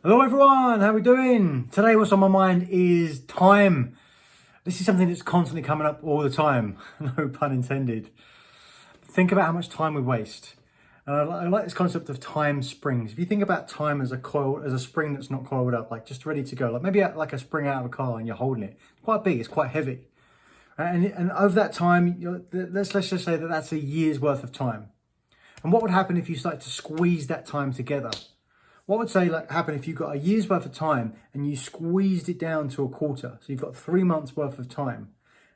Hello everyone, how are we doing? Today what's on my mind is time. This is something that's constantly coming up all the time, no pun intended. Think about how much time we waste. And I like this concept of time springs. If you think about time as a spring that's not coiled up, like just ready to go, like maybe like a spring out of a car and you're holding it. It's quite big, it's quite heavy. And over that time, let's just say that that's a year's worth of time. And what would happen if you started to squeeze that time together? What would happen if you got a year's worth of time and you squeezed it down to a quarter? So you've got 3 months worth of time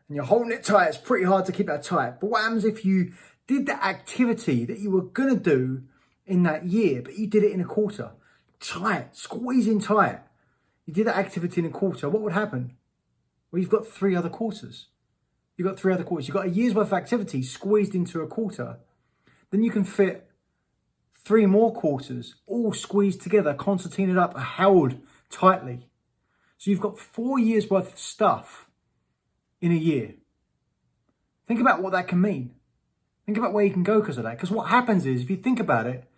and you're holding it tight. It's pretty hard to keep that tight. But what happens if you did the activity that you were going to do in that year, but you did it in a quarter? Tight, squeezing tight. You did that activity in a quarter. What would happen? Well, you've got 3 other quarters. You've got 3 other quarters. You've got a year's worth of activity squeezed into a quarter. Then you can fit 3 more quarters, all squeezed together, concertinaed up, held tightly. So you've got 4 years worth of stuff in a year. Think about what that can mean. Think about where you can go because of that. Because what happens is, if you think about it,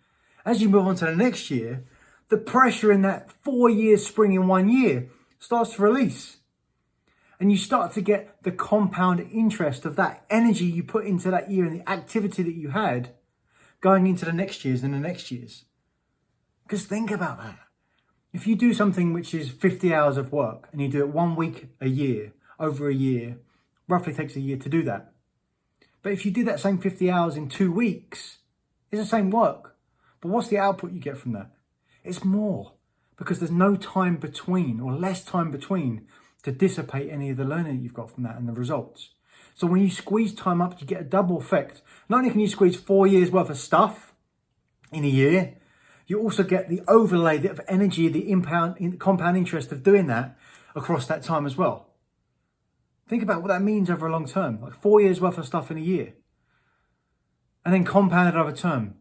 as you move on to the next year, the pressure in that 4 years spring in 1 year starts to release. And you start to get the compound interest of that energy you put into that year and the activity that you had going into the next years and the next years. Because think about that. If you do something which is 50 hours of work and you do it 1 week a year, over a year, roughly takes a year to do that. But if you do that same 50 hours in 2 weeks, it's the same work. But what's the output you get from that? It's more, because there's no time between, or less time between, to dissipate any of the learning that you've got from that and the results. So when you squeeze time up, you get a double effect. Not only can you squeeze 4 years worth of stuff in a year, you also get the overlay of energy, the compound interest of doing that across that time as well. Think about what that means over a long term, like 4 years worth of stuff in a year. And then compounded over term.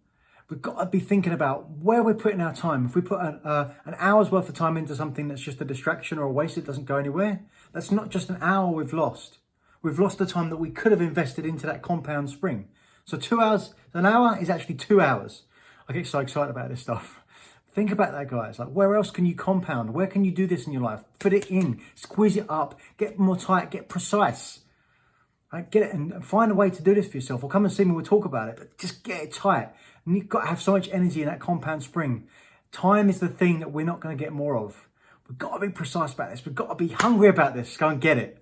We've got to be thinking about where we're putting our time. If we put an hour's worth of time into something that's just a distraction or a waste, it doesn't go anywhere. That's not just an hour we've lost. We've lost the time that we could have invested into that compound spring. So 2 hours, an hour is actually 2 hours. I get so excited about this stuff. Think about that, guys. Like, where else can you compound? Where can you do this in your life? Put it in, squeeze it up, get more tight, get precise. Right? Get it and find a way to do this for yourself. Or come and see me, we'll talk about it, but just get it tight. And you've got to have so much energy in that compound spring. Time is the thing that we're not going to get more of. We've got to be precise about this. We've got to be hungry about this. Go and get it.